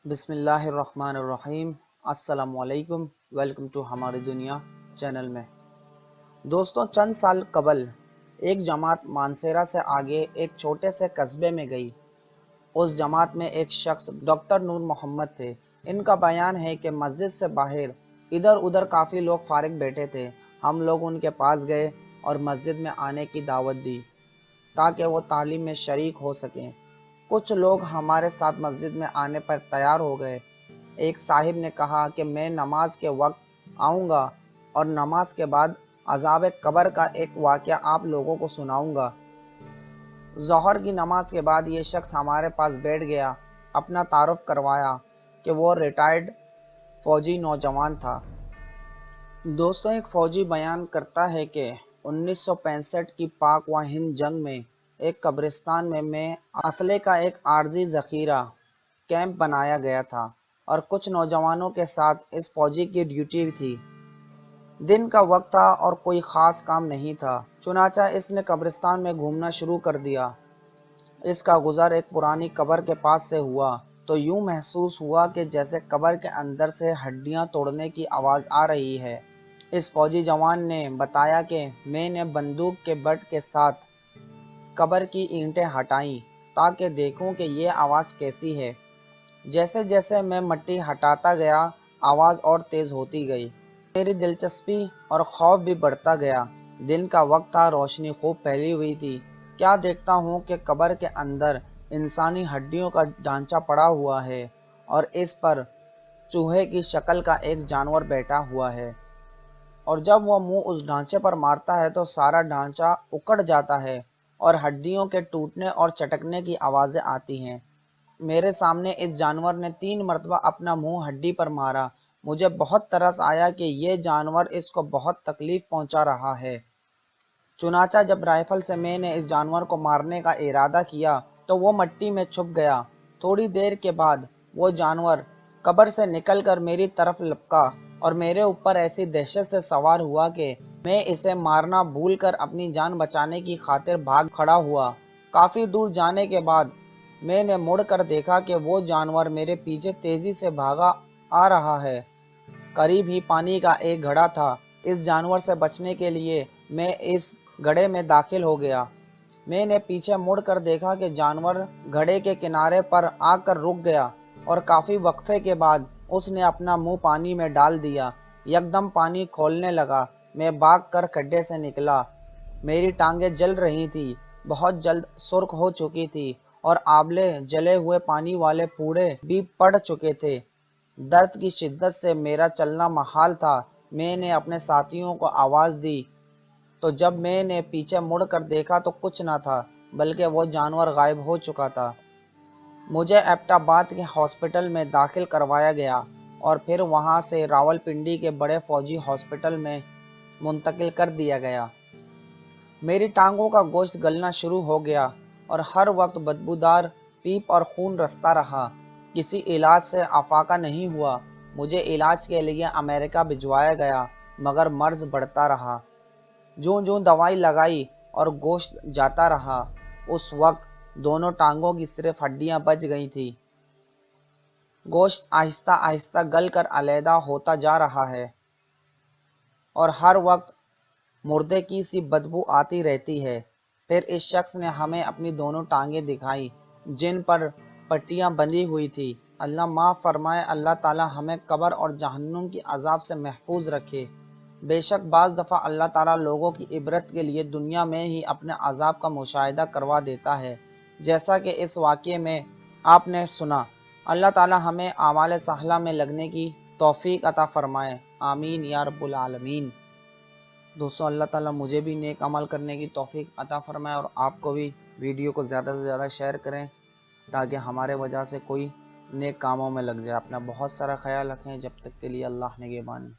بسم اللہ الرحمن الرحیم۔ السلام علیکم، ویلکم ٹو ہماری دنیا چینل میں۔ دوستوں، چند سال قبل ایک جماعت مانسیرا سے آگے ایک چھوٹے سے قصبے میں گئی۔ اس جماعت میں ایک شخص ڈاکٹر نور محمد تھے۔ ان کا بیان ہے کہ مسجد سے باہر ادھر ادھر کافی لوگ فارغ بیٹھے تھے۔ ہم لوگ ان کے پاس گئے اور مسجد میں آنے کی دعوت دی تاکہ وہ تعلیم میں شریک ہو سکیں۔ کچھ لوگ ہمارے ساتھ مسجد میں آنے پر تیار ہو گئے۔ ایک صاحب نے کہا کہ میں نماز کے وقت آؤں گا اور نماز کے بعد عذاب قبر کا ایک واقعہ آپ لوگوں کو سناؤں گا۔ ظہر کی نماز کے بعد یہ شخص ہمارے پاس بیٹھ گیا، اپنا تعارف کروایا کہ وہ ریٹائرڈ فوجی نوجوان تھا۔ دوستوں، ایک فوجی بیان کرتا ہے کہ 1965 کی پاک و ہند جنگ میں ایک قبرستان میں اسلحے کا ایک عارضی ذخیرہ کیمپ بنایا گیا تھا اور کچھ نوجوانوں کے ساتھ اس فوجی کی ڈیوٹی تھی۔ دن کا وقت تھا اور کوئی خاص کام نہیں تھا، چنانچہ اس نے قبرستان میں گھومنا شروع کر دیا۔ اس کا گزر ایک پرانی قبر کے پاس سے ہوا تو یوں محسوس ہوا کہ جیسے قبر کے اندر سے ہڈیاں توڑنے کی آواز آ رہی ہے۔ اس فوجی جوان نے بتایا کہ میں نے بندوق کے بٹ کے ساتھ قبر کی اینٹیں ہٹائیں تاکہ دیکھوں کہ یہ آواز کیسی ہے۔ جیسے جیسے میں مٹی ہٹاتا گیا، آواز اور تیز ہوتی گئی۔ میری دلچسپی اور خوف بھی بڑھتا گیا۔ دن کا وقت تھا، روشنی خوب پھیلی ہوئی تھی۔ کیا دیکھتا ہوں کہ قبر کے اندر انسانی ہڈیوں کا ڈھانچہ پڑا ہوا ہے اور اس پر چوہے کی شکل کا ایک جانور بیٹھا ہوا ہے، اور جب وہ منہ اس ڈھانچے پر مارتا ہے تو سارا ڈھانچہ اکڑ جاتا ہے اور ہڈیوں کے ٹوٹنے اور چٹکنے کی آوازیں آتی ہیں۔ میرے سامنے اس جانور نے 3 مرتبہ اپنا منہ ہڈی پر مارا۔ مجھے بہت ترس آیا کہ یہ جانور اس کو بہت تکلیف پہنچا رہا ہے۔ چنانچہ جب رائفل سے میں نے اس جانور کو مارنے کا ارادہ کیا تو وہ مٹی میں چھپ گیا۔ تھوڑی دیر کے بعد وہ جانور قبر سے نکل کر میری طرف لپکا اور میرے اوپر ایسی دہشت سے سوار ہوا کہ میں اسے مارنا بھول کر اپنی جان بچانے کی خاطر بھاگ کھڑا ہوا۔ کافی دور جانے کے بعد میں نے مڑ کر دیکھا کہ وہ جانور میرے پیچھے تیزی سے بھاگا آ رہا ہے۔ قریب ہی پانی کا ایک گھڑا تھا۔ اس جانور سے بچنے کے لیے میں اس گڑھے میں داخل ہو گیا۔ میں نے پیچھے مڑ کر دیکھا کہ جانور گھڑے کے کنارے پر آ کر رک گیا اور کافی وقفے کے بعد اس نے اپنا منہ پانی میں ڈال دیا۔ یکدم پانی کھولنے لگا۔ میں بھاگ کر کھڈے سے نکلا۔ میری ٹانگیں جل رہی تھی، بہت جلد سرخ ہو چکی تھی اور آبلے جلے ہوئے پانی والے پھوڑے بھی پڑ چکے تھے۔ درد کی شدت سے میرا چلنا محال تھا۔ میں نے اپنے ساتھیوں کو آواز دی تو جب میں نے پیچھے مڑ کر دیکھا تو کچھ نہ تھا بلکہ وہ جانور غائب ہو چکا تھا۔ مجھے ایبٹ آباد کے ہاسپٹل میں داخل کروایا گیا اور پھر وہاں سے راولپنڈی کے بڑے فوجی ہاسپٹل میں منتقل کر دیا گیا۔ میری ٹانگوں کا گوشت گلنا شروع ہو گیا اور ہر وقت بدبودار پیپ اور خون رستا رہا۔ کسی علاج سے افاقہ نہیں ہوا۔ مجھے علاج کے لیے امریکہ بھجوایا گیا مگر مرض بڑھتا رہا۔ جوں جوں دوائی لگائی اور گوشت جاتا رہا، اس وقت دونوں ٹانگوں کی صرف ہڈیاں بچ گئی تھی۔ گوشت آہستہ آہستہ گل کر علیحدہ ہوتا جا رہا ہے اور ہر وقت مردے کی سی بدبو آتی رہتی ہے۔ پھر اس شخص نے ہمیں اپنی دونوں ٹانگیں دکھائیں جن پر پٹیاں بندھی ہوئی تھی۔ اللہ معاف فرمائے، اللہ تعالی ہمیں قبر اور جہنم کی عذاب سے محفوظ رکھے۔ بے شک بعض دفعہ اللہ تعالیٰ لوگوں کی عبرت کے لیے دنیا میں ہی اپنے عذاب کا مشاہدہ کروا دیتا ہے، جیسا کہ اس واقعے میں آپ نے سنا۔ اللہ تعالیٰ ہمیں اعمال صالحہ میں لگنے کی توفیق عطا فرمائے، آمین یا رب العالمین۔ دوستوں، اللہ تعالیٰ مجھے بھی نیک عمل کرنے کی توفیق عطا فرمائے اور آپ کو بھی ویڈیو کو زیادہ سے زیادہ شیئر کریں تاکہ ہمارے وجہ سے کوئی نیک کاموں میں لگ جائے۔ اپنا بہت سارا خیال رکھیں، جب تک کے لیے اللہ نگہبان۔